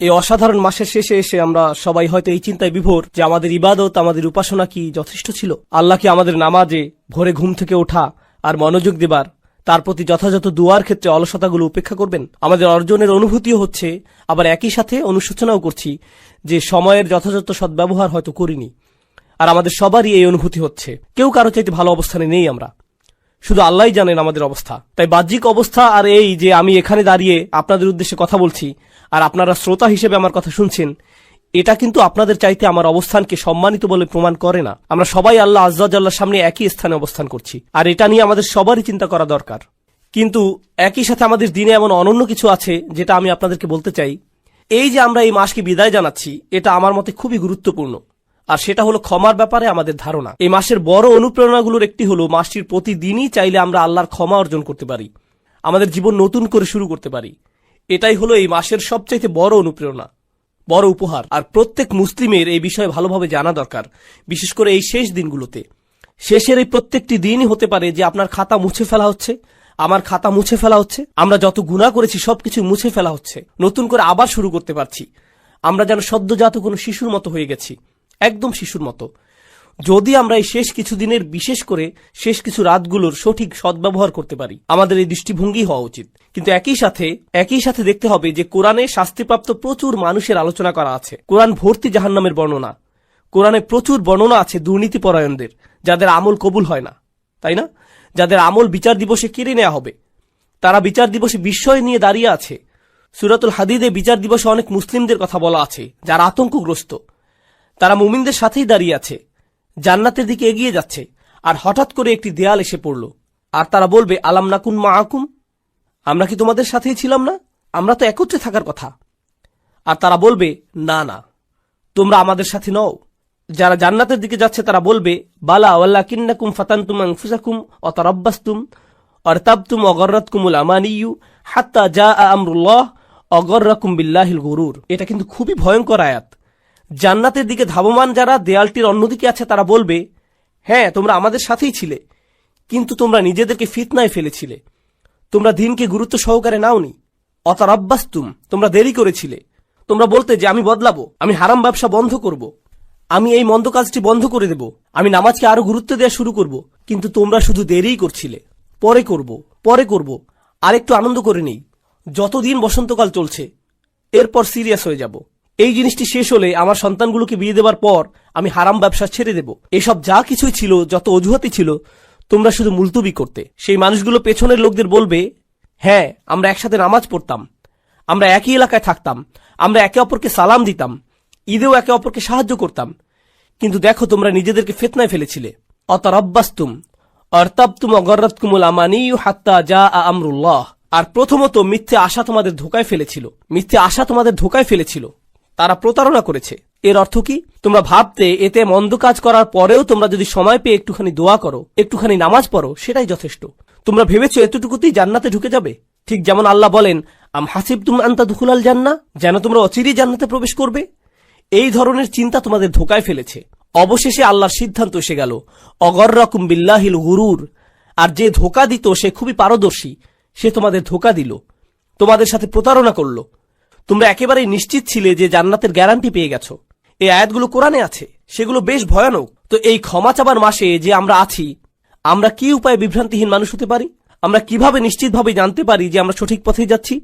এই অসাধারণ মাসের শেষে এসে আমরা সবাই হয়তো এই চিন্তায় বিভোর যে আমাদের ইবাদত, আমাদের উপাসনা কি যথেষ্ট ছিল? আল্লাহ কি আমাদের নামাজে, ভোরে ঘুম থেকে ওঠা আর মনোযোগ দেবার, তার প্রতি যথাযথ দুয়ার ক্ষেত্রে অলসতাগুলো উপেক্ষা করবেন? আমাদের অর্জনের অনুভূতিও হচ্ছে, আবার একই সাথে অনুশোচনাও করছি যে সময়ের যথাযথ সদ্ব্যবহার হয়তো করিনি। আর আমাদের সবারই এই অনুভূতি হচ্ছে, কেউ কারো চাইতে ভালো অবস্থানে নেই আমরা, শুধু আল্লাহই জানেন আমাদের অবস্থা। তাই বাহ্যিক অবস্থা আর এই যে আমি এখানে দাঁড়িয়ে আপনাদের উদ্দেশ্যে কথা বলছি আর আপনারা শ্রোতা হিসেবে আমার কথা শুনছেন, এটা কিন্তু আপনাদের চাইতে আমার অবস্থানকে সম্মানিত বলে প্রমাণ করে না। আমরা সবাই আল্লাহ আজ্জা জাল্লার সামনে একই স্থানে অবস্থান করছি, আর এটা নিয়ে আমাদের সবারই চিন্তা করা দরকার। কিন্তু একই সাথে আমাদের দিনে এমন অনন্য কিছু আছে যেটা আমি আপনাদেরকে বলতে চাই। এই যে আমরা এই মাসকে বিদায় জানাচ্ছি, এটা আমার মতে খুবই গুরুত্বপূর্ণ। আর সেটা হলো ক্ষমার ব্যাপারে আমাদের ধারণা। এই মাসের বড় অনুপ্রেরণাগুলোর একটি হলো মাসটির প্রতিদিনই চাইলে আমরা আল্লাহর ক্ষমা অর্জন করতে পারি, আমাদের জীবন নতুন করে শুরু করতে পারি। এটাই হলো এই মাসের সবচাইতে বড় অনুপ্রেরণা, বড় উপহার। আর প্রত্যেক মুসলিমের এই বিষয়ে ভালোভাবে জানা দরকার, বিশেষ করে এই শেষ দিনগুলোতে। শেষের এই প্রত্যেকটি দিনই হতে পারে যে আপনার খাতা মুছে ফেলা হচ্ছে, আমার খাতা মুছে ফেলা হচ্ছে। আমরা যত গুনাহ করেছি সবকিছু মুছে ফেলা হচ্ছে, নতুন করে আবার শুরু করতে পারছি। আমরা যেন সদ্যজাত কোনো শিশুর মতো হয়ে গেছি, একদম শিশুর মতো। যদি আমরা এই শেষ কিছু দিনের, বিশেষ করে শেষ কিছু রাতগুলোর সঠিক সদ্ব্যবহার করতে পারি, আমাদের এই দৃষ্টিভঙ্গি হওয়া উচিত। কিন্তু একই সাথে দেখতে হবে যে কোরআনে শাস্তিপ্রাপ্ত প্রচুর মানুষের আলোচনা করা আছে। কোরআন ভর্তি জাহান্নামের বর্ণনা। কোরআনে প্রচুর বর্ণনা আছে দুর্নীতিপরায়ণদের, যাদের আমল কবুল হয় না, তাই না? যাদের আমল বিচার দিবসে কেড়ে নেওয়া হবে, তারা বিচার দিবসে বিস্ময় নিয়ে দাঁড়িয়ে আছে। সূরাতুল হাদিদে বিচার দিবসে অনেক মুসলিমদের কথা বলা আছে যারা আতঙ্কগ্রস্ত। তারা মুমিনদের সাথেই দাঁড়িয়ে আছে, জান্নাতের দিকে এগিয়ে যাচ্ছে, আর হঠাৎ করে একটি দেয়াল এসে পড়ল, আর তারা বলবে, আলাম নাকুন মাআকুম, আমরা কি তোমাদের সাথেই ছিলাম না? আমরা তো একত্রে থাকার কথা। আর তারা বলবে, না না, তোমরা আমাদের সাথে নও। যারা জান্নাতের দিকে যাচ্ছে তারা বলবে, বালা ওয়ালাকিন্নাকুম ফাতানতুম আনফুসাকুম ওয়া তারাব্বাসতুম ওয়ারতাবতুম ওয়া গাররাতকুমুল আমানিয়্যু হাত্তা জাআ আমরুল্লাহ ওয়া গাররাকুম বিল্লাহিল গুরুর। এটা কিন্তু খুবই ভয়ঙ্কর আয়াত। জান্নাতের দিকে ধাবমান যারা দেয়ালটির অন্যদিকে আছে তারা বলবে, হ্যাঁ তোমরা আমাদের সাথেই ছিলে, কিন্তু তোমরা নিজেদেরকে ফিতনায় ফেলেছিলে, তোমরা দিনকে গুরুত্ব সহকারে নাওনি। অতারাব্বাসতুম, তোমরা দেরি করেছিলে। তোমরা বলতে যে আমি বদলাবো, আমি হারাম ব্যবসা বন্ধ করব, আমি এই মন্দ কাজটি বন্ধ করে দেব, আমি নামাজকে আরো গুরুত্ব দেওয়া শুরু করব। কিন্তু তোমরা শুধু দেরিই করছিলে, পরে করব, আরেকটু আনন্দ করে নেই। যতদিন বসন্তকাল চলছে, এরপর সিরিয়াস হয়ে যাব। এই জিনিসটি শেষ হলে আমার সন্তানগুলোকে বিয়ে দেবার পর আমি হারাম ব্যবসা ছেড়ে দেব। এসব যা কিছুই ছিল, যত অজুহাতই ছিল, তোমরা শুধু মুলতবি করতে। সেই মানুষগুলো পেছনের লোকদের বলবে, হ্যাঁ আমরা একসাথে নামাজ পড়তাম, আমরা একই এলাকায় থাকতাম, আমরা একে অপরকে সালাম দিতাম, ঈদেও একে অপরকে সাহায্য করতাম, কিন্তু দেখো তোমরা নিজেদেরকে ফিতনায় ফেলেছিলে। অতারাব্বাসতুম ওয়ারতাবতুম ওয়া গাররাতকুমুল আমানিয়্যু হাত্তা জাআ আমরুল্লাহ। আর প্রথমত মিথ্যে আশা তোমাদের ধোঁকায় ফেলেছিল, তারা প্রতারণা করেছে। এর অর্থ কি? তোমরা ভাবতে এতে মন্দ কাজ করার পরেও তোমরা যদি সময় পেয়ে একটুখানি দোয়া করো, একটুখানি নামাজ পড়ো, সেটাই যথেষ্ট। তোমরা ভেবেছো এতটুকুতেই জান্নাতে ঢুকে যাবে। ঠিক যেমন আল্লাহ বলেন, আম হাসিবতুম আন তাদখুলাল জান্নাহ, যেন তোমরা অচিরেই জান্নাতে প্রবেশ করবে। এই ধরনের চিন্তা তোমাদের ধোঁকায় ফেলেছে। অবশেষে আল্লাহর সিদ্ধান্ত এসে গেল, অগররাকুম বিল্লাহিল গুরুর। আর যে ধোঁকা দিত সে খুবই পারদর্শী, সে তোমাদের ধোঁকা দিল, তোমাদের সাথে প্রতারণা করল। তোমরা একেবারেই নিশ্চিত ছিলে যে জান্নাতের গ্যারান্টি পেয়ে গেছো। এই আয়াতগুলো কোরআনে আছে, সেগুলো বেশ ভয়ানক। তো এই ক্ষমা চাবার মাসে যে আমরা আছি, আমরা কি উপায়ে বিভ্রান্তিহীন মানুষ হতে পারি? আমরা কিভাবে নিশ্চিতভাবে জানতে পারি যে আমরা সঠিক পথে যাচ্ছি,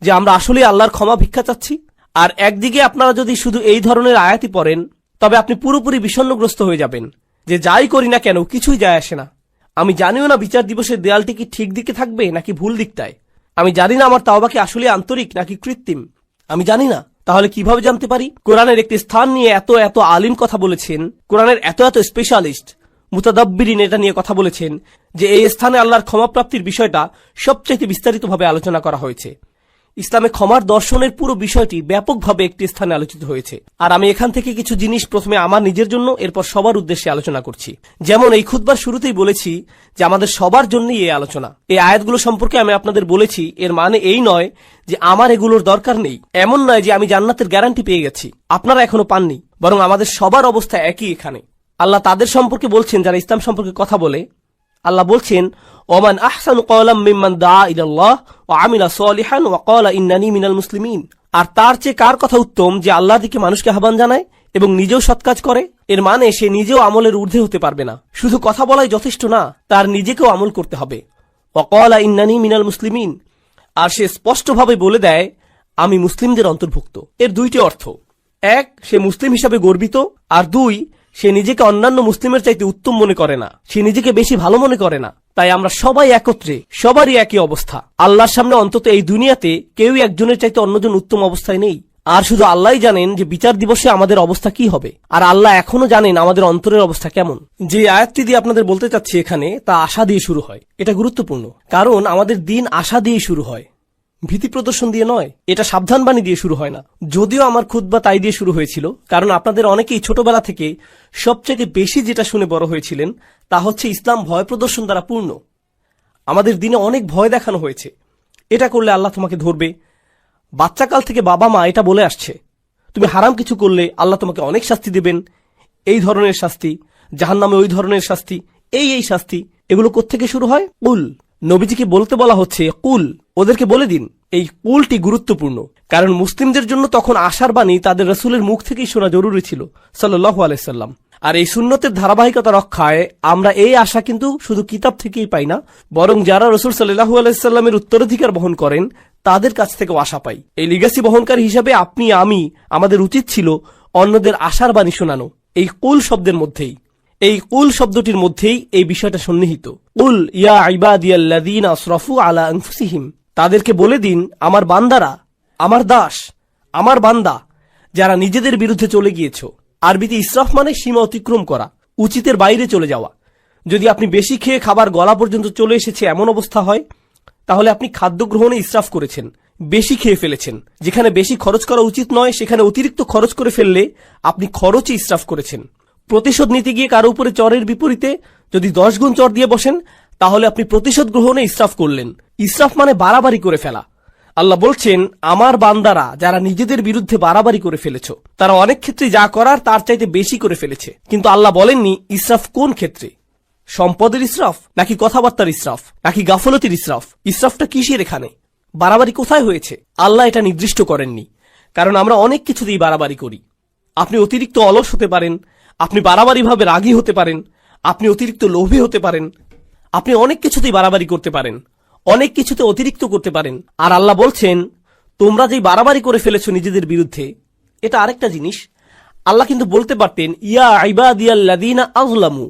যে আমরা আসলে আল্লাহর ক্ষমা ভিক্ষা চাচ্ছি? আর একদিকে আপনারা যদি শুধু এই ধরনের আয়াতই পড়েন, তবে আপনি পুরোপুরি বিষণ্ণগ্রস্ত হয়ে যাবেন যে যাই করি না কেন কিছুই যায় আসে না। আমি জানিও না বিচার দিবসের দেয়ালটি কি ঠিক দিকে থাকবে নাকি ভুল দিকটায়। আমি জানি না আমার তাওবা কি আসলে আন্তরিক নাকি কৃত্রিম। আমি জানি না। তাহলে কিভাবে জানতে পারি? কোরআনের একটি স্থান নিয়ে এত আলিম কথা বলেছেন, কোরআনের এত স্পেশালিস্ট মুতাদাব্বিরিন এটা নিয়ে কথা বলেছেন যে এই স্থানে আল্লাহর ক্ষমাপ্রাপ্তির বিষয়টা সবচেয়ে বিস্তারিতভাবে আলোচনা করা হয়েছে। ইসলামে ক্ষমার দর্শনের পুরো বিষয়টি ব্যাপকভাবে একটি স্থানে আলোচিত হয়েছে। আর আমি এখান থেকে কিছু জিনিস প্রথমে আমার নিজের জন্য, এরপর সবার উদ্দেশ্যে আলোচনা করছি। যেমন এই খুতবার শুরুতেই বলেছি যে আমাদের সবার জন্যই এই আলোচনা। এই আয়াতগুলো সম্পর্কে আমি আপনাদের বলেছি, এর মানে এই নয় যে আমার এগুলোর দরকার নেই, এমন নয় যে আমি জান্নাতের গ্যারান্টি পেয়ে গেছি, আপনারা এখনো পাননি, বরং আমাদের সবার অবস্থা একই। এখানে আল্লাহ তাদের সম্পর্কে বলছেন যারা ইসলাম সম্পর্কে কথা বলে। আল্লাহ বলছেন, ওমান আহসানু কওলাম মিম্মান দাআ ইলাল্লাহ ওয়া আমিলা সলিহান ওয়া ক্বালা ইন্নানী মিনাল মুসলিমিন। আর তার চেয়ে কার কথা উত্তম যে আল্লাহর দিকে মানুষকে আহ্বান জানায় এবং নিজেও সৎ কাজ করে? এর মানে সে নিজেও আমলের ঊর্ধ্বে হতে পারবে না, শুধু কথা বলাই যথেষ্ট না, তার নিজেকেও আমল করতে হবে। ওয়াকালা ইন্নানি মিনাল মুসলিমিন, আর সে স্পষ্টভাবে বলে দেয় আমি মুসলিমদের অন্তর্ভুক্ত। এর দুইটি অর্থ, এক, সে মুসলিম হিসাবে গর্বিত, আর দুই, সে নিজেকে অন্যান্য মুসলিমের চাইতে উত্তম মনে করে না, সে নিজেকে বেশি ভালো মনে করে না। তাই আমরা সবাই একত্রে, সবারই একই অবস্থা। আল্লাহর সামনে অন্তত এই দুনিয়াতে কেউই একজনের চাইতে অন্যজন উত্তম অবস্থায় নেই। আর শুধু আল্লাহই জানেন যে বিচার দিবসে আমাদের অবস্থা কি হবে, আর আল্লাহ এখনো জানেন আমাদের অন্তরের অবস্থা কেমন। যে আয়াতটি দিয়ে আপনাদের বলতে চাচ্ছি এখানে, তা আশা দিয়ে শুরু হয়। এটা গুরুত্বপূর্ণ, কারণ আমাদের দিন আশা দিয়ে শুরু হয়, ভীতি প্রদর্শন দিয়ে নয়। এটা সাবধানবাণী দিয়ে শুরু হয় না। যদিও আমার খুতবা তাই দিয়ে শুরু হয়েছিল, কারণ আপনাদের অনেকেই ছোটবেলা থেকে সবচেয়ে বেশি যেটা শুনে বড় হয়েছিলেন তা হচ্ছে ইসলাম ভয় প্রদর্শন দ্বারা পূর্ণ। আমাদের দিনে অনেক ভয় দেখানো হয়েছে, এটা করলে আল্লাহ তোমাকে ধরবে। বাচ্চাকাল থেকে বাবা মা এটা বলে আসছে, তুমি হারাম কিছু করলে আল্লাহ তোমাকে অনেক শাস্তি দেবেন, এই ধরনের শাস্তি, জাহান্নামে ওই ধরনের শাস্তি, এই শাস্তি। এগুলো কোত্থেকে শুরু হয়? কুল। নবীজিকে বলতে বলা হচ্ছে কুল, ওদেরকে বলে দিন। এই কুলটি গুরুত্বপূর্ণ, কারণ মুসলিমদের জন্য তখন আশার বাণী তাদের রাসূলের মুখ থেকেই শোনা জরুরি ছিল, সাল্লাল্লাহু আলাইহি সাল্লাম। আর এই সুন্নতের ধারাবাহিকতা রক্ষায় আমরা এই আশা কিন্তু শুধু কিতাব থেকেই পাই না, বরং যারা রাসূল সাল্লাল্লাহু আলাইহি সাল্লামের উত্তরাধিকার বহন করেন তাদের কাছ থেকেও আশা পাই। এই লিগ্যাসি বহনকারী হিসাবে আপনি আমি, আমাদের উচিত ছিল অন্যদের আশার বাণী শোনানো এই কুল শব্দের মধ্যেই। এই কুল শব্দটির মধ্যেই এই বিষয়টা সন্নিহিত। কুল ইয়া ইবাদিয়াল্লাযীনা আসরাফু আলা আনফুসিহিম, তাদেরকে বলে দিন আমার বান্দারা, আমার দাস, আমার বান্দা যারা নিজেদের বিরুদ্ধে চলে গিয়েছো। আরবিতে ইসরাফ মানে সীমা অতিক্রম করা, উচিতের বাইরে চলে যাওয়া। যদি আপনি বেশি খেয়ে খাবার গলা পর্যন্ত চলে এসেছে এমন অবস্থা হয়, তাহলে আপনি খাদ্য গ্রহণে ইসরাফ করেছেন, বেশি খেয়ে ফেলেছেন। যেখানে বেশি খরচ করা উচিত নয় সেখানে অতিরিক্ত খরচ করে ফেললে আপনি খরচে ইসরাফ করেছেন। প্রতিশোধ নিতে গিয়ে কারো উপরে চরের বিপরীতে যদি 10 গুণ চর দিয়ে বসেন, তাহলে আপনি প্রতিশোধ গ্রহণে ইসরাফ করলেন। ইসরাফ মানে বাড়াবাড়ি করে ফেলা। আল্লাহ বলছেন আমার বান্দারা যারা নিজেদের বিরুদ্ধে বাড়াবাড়ি করে ফেলেছো, তারা অনেক ক্ষেত্রে যা করার তার চাইতে বেশি করে ফেলেছে। কিন্তু আল্লাহ বলেননি ইসরাফ কোন ক্ষেত্রে, সম্পদের ইসরাফ নাকি কথাবার্তার ইসরাফ নাকি গাফলতির ইসরাফ। ইসরাফটা কিসের এখানে, বাড়াবাড়ি কোথায় হয়েছে? আল্লাহ এটা নির্দিষ্ট করেননি, কারণ আমরা অনেক কিছুতেই বাড়াবাড়ি করি। আপনি অতিরিক্ত অলস হতে পারেন, আপনি বাড়াবাড়িভাবে রাগী হতে পারেন, আপনি অতিরিক্ত লোভী হতে পারেন, আপনি অনেক কিছুতেই বাড়াবাড়ি করতে পারেন, অনেক কিছুতে অতিরিক্ত করতে পারেন। আর আল্লাহ বলছেন তোমরা যেই বাড়াবাড়ি করে ফেলেছো নিজেদের বিরুদ্ধে, এটা আরেকটা জিনিস। আল্লাহ কিন্তু বলতে পারতেন ইয়া ইবাদিয়াল্লাযীনা আযলামু,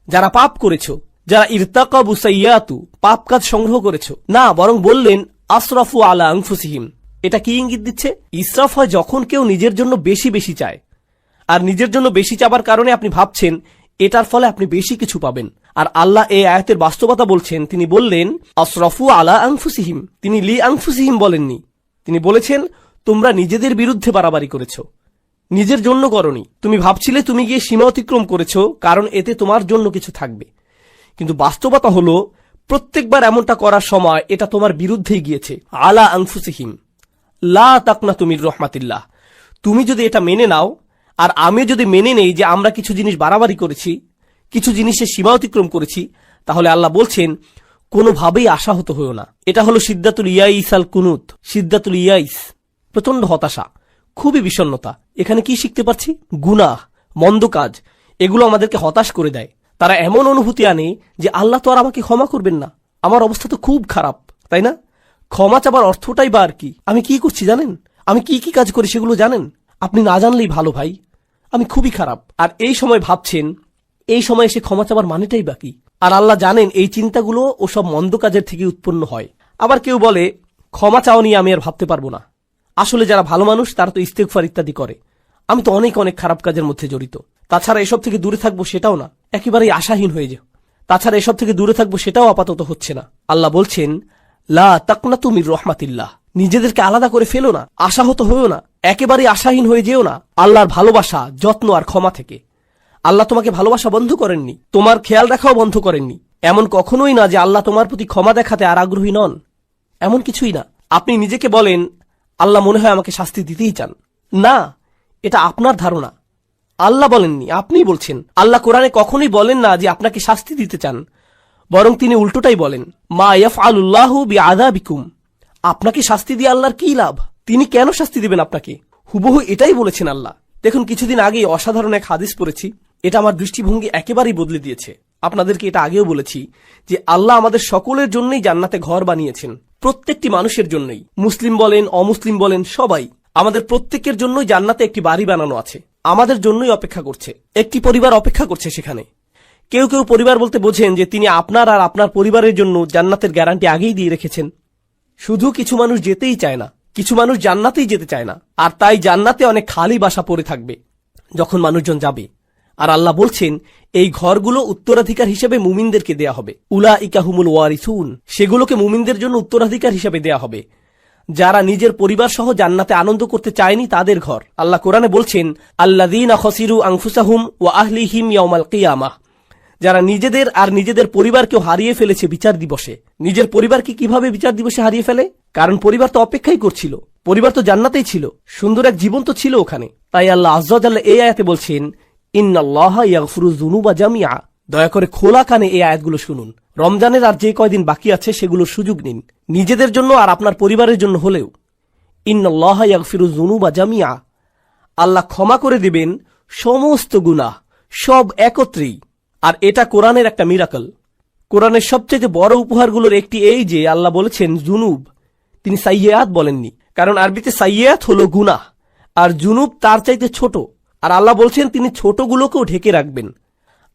যারা পাপ করেছো, যারা ইরতাকাবু সাইয়্যাতু, পাপ কাজ সংগ্রহ করেছো। না, বরং বললেন আসরাফু আলা আনফুসিহিম। এটা কি ইঙ্গিত দিচ্ছে? ইসরাফ হয় যখন কেউ নিজের জন্য বেশি বেশি চায়, আর নিজের জন্য বেশি চাবার কারণে আপনি ভাবছেন এটার ফলে আপনি বেশি কিছু পাবেন। আর আল্লাহ এই আয়াতের বাস্তবতা বলছেন, তিনি বললেন আসরাফু আলা আনফুসিহিম, তিনি লি আনফুসিহিম বলেননি। তিনি বলেছেন তোমরা নিজেদের বিরুদ্ধে বাড়াবাড়ি করেছো, নিজের জন্য করনি। তুমি ভাবছিলে তুমি গিয়ে সীমা অতিক্রম করেছো কারণ এতে তোমার জন্য কিছু থাকবে, কিন্তু বাস্তবতা হলো প্রত্যেকবার এমনটা করার সময় এটা তোমার বিরুদ্ধেই গিয়েছে। আলা আনফুসিহিম লা তাকনাতু মির রাহমাতিল্লাহ। তুমি যদি এটা মেনে নাও আর আমি যদি মেনে নেই যে আমরা কিছু জিনিস বাড়াবাড়ি করেছি, কিছু জিনিসের সীমা অতিক্রম করেছি, তাহলে আল্লাহ বলছেন কোনোভাবেই আশাহত হইও না। এটা হলো সিদ্দাতুল ইয়াইস আল কুনুত, সিদ্দাতুল ইয়াইস, প্রচন্ড হতাশা, খুবই বিষণ্ণতা। এখানে কি শিখতে পারছি? গুনাহ, মন্দ কাজ, এগুলো আমাদেরকে হতাশ করে দেয়। তারা এমন অনুভূতি আনে যে আল্লাহ তো আর আমাকে ক্ষমা করবেন না, আমার অবস্থা তো খুব খারাপ, তাই না? ক্ষমা চাবার অর্থটাই বা আর কি? আমি কি করছি জানেন? আমি কি কি কাজ করি সেগুলো জানেন? আপনি না জানলেই ভালো ভাই, আমি খুবই খারাপ। আর এই সময় ভাবছেন এই সময় এসে ক্ষমা চাবার মানেটাই বাকি। আর আল্লাহ জানেন এই চিন্তাগুলো ও সব মন্দ কাজের থেকে উৎপন্ন হয়। আবার কেউ বলে ক্ষমা চাও নিয়ে আমি আর ভাবতে পারবো না। আসলে যারা ভালো মানুষ তারা তো ইস্তেগফার ইত্যাদি করে, আমি তো অনেক অনেক খারাপ কাজের মধ্যে জড়িত। তাছাড়া এসব থেকে দূরে থাকবো সেটাও না, একেবারেই আশাহীন হয়ে যাও। তাছাড়া এসব থেকে দূরে থাকবো সেটাও আপাতত হচ্ছে না। আল্লাহ বলছেন লা তাকনাতু মির রাহমাতিল্লাহ, নিজেদেরকে আলাদা করে ফেলো না, আশাহত হয়েও না, একেবারেই আশাহীন হয়ে যেও না আল্লাহর ভালোবাসা, যত্ন আর ক্ষমা থেকে। আল্লাহ তোমাকে ভালোবাসা বন্ধ করেননি, তোমার খেয়াল রাখাও বন্ধ করেননি। এমন কখনোই না যে আল্লাহ তোমার প্রতি ক্ষমা দেখাতে আর আগ্রহী নন, এমন কিছুই না। আপনি নিজেকে বলেন আল্লাহ মনে হয় আমাকে শাস্তি দিতেই চান। না, এটা আপনার ধারণা, আল্লাহ বলেননি, আপনিই বলছেন। আল্লাহ কোরআনে কখনোই বলেন না যে আপনাকে শাস্তি দিতে চান, বরং তিনি উল্টোটাই বলেন মা ইয়াফআলুল্লাহু বিআযাবিকুম, আপনাকে শাস্তি দিয়ে আল্লাহর কি লাভ? তিনি কেন শাস্তি দিবেন আপনাকে? হুবহু এটাই বলেছেন আল্লাহ। দেখুন, কিছুদিন আগেই অসাধারণ এক হাদিস পড়েছি, এটা আমার দৃষ্টিভঙ্গি একেবারেই বদলে দিয়েছে। আপনাদেরকে এটা আগেও বলেছি যে আল্লাহ আমাদের সকলের জন্যই জান্নাতে ঘর বানিয়েছেন, প্রত্যেকটি মানুষের জন্যই, মুসলিম বলেন অমুসলিম বলেন সবাই, আমাদের প্রত্যেকের জন্যই জান্নাতে একটি বাড়ি বানানো আছে, আমাদের জন্যই অপেক্ষা করছে, একটি পরিবার অপেক্ষা করছে সেখানে। কেউ কেউ পরিবার বলতে বোঝেন যে তিনি আপনার আর আপনার পরিবারের জন্য জান্নাতের গ্যারান্টি আগেই দিয়ে রেখেছেন। শুধু কিছু মানুষ যেতেই চায় না, কিছু মানুষ জান্নাতেই যেতে চায় না, আর তাই জান্নাতে অনেক খালি বাসা পড়ে থাকবে যখন মানুষজন যাবে। আর আল্লাহ বলছেন এই ঘরগুলো উত্তরাধিকার হিসেবে মুমিনদেরকে দেয়া হবে। উলাইকা হুমুল ওয়ারিসুন, সেগুলোকে মুমিনদের জন্য উত্তরাধিকার হিসেবে দেয়া হবে। যারা নিজের পরিবার সহ জান্নাতে আনন্দ করতে চায়নি তাদের ঘর। আল্লাহ কোরআনে বলছেন আল্লাযীনা খাসিরু আনফুসাহুম ওয়া আহলিহিম ইয়াওমাল কিয়ামাহ, যারা নিজেদের আর নিজেদের পরিবারকেও হারিয়ে ফেলেছে বিচার দিবসে। নিজের পরিবারকে কিভাবে বিচার দিবসে হারিয়ে ফেলে? কারণ পরিবার তো অপেক্ষাই করছিল, পরিবার তো জান্নাতেই ছিল, সুন্দর এক জীবন তো ছিল ওখানে। তাই আল্লাহ আযজা ওয়া জাল্লা এই আয়াতে বলছেন ইন্নাল্লাহা ইয়াগফিরুয যুনুবা জামিআ। দয়া করে খোলা কানে এই আয়াতগুলো শুনুন। রমজানের আর যে কয়দিন বাকি আছে সেগুলোর সুযোগ নিন, নিজেদের জন্য আর আপনার পরিবারের জন্য হলেও। ইন্নাল্লাহা ইয়াগফিরুয যুনুবা জামিআ, আল্লাহ ক্ষমা করে দিবেন সমস্ত গুনাহ, সব একত্রেই। আর এটা কোরআনের একটা মিরাকল। কোরআনের সবচেয়ে বড় উপহারগুলোর একটি এই যে আল্লাহ বলেছেন জুনুব, তিনি সাইয়্যাত বলেননি, কারণ আরবিতে সাইয়্যাত হলো গুনাহ আর জুনুব তার চাইতে ছোট। আর আল্লাহ বলছেন তিনি ছোটগুলোকেও ঢেকে রাখবেন।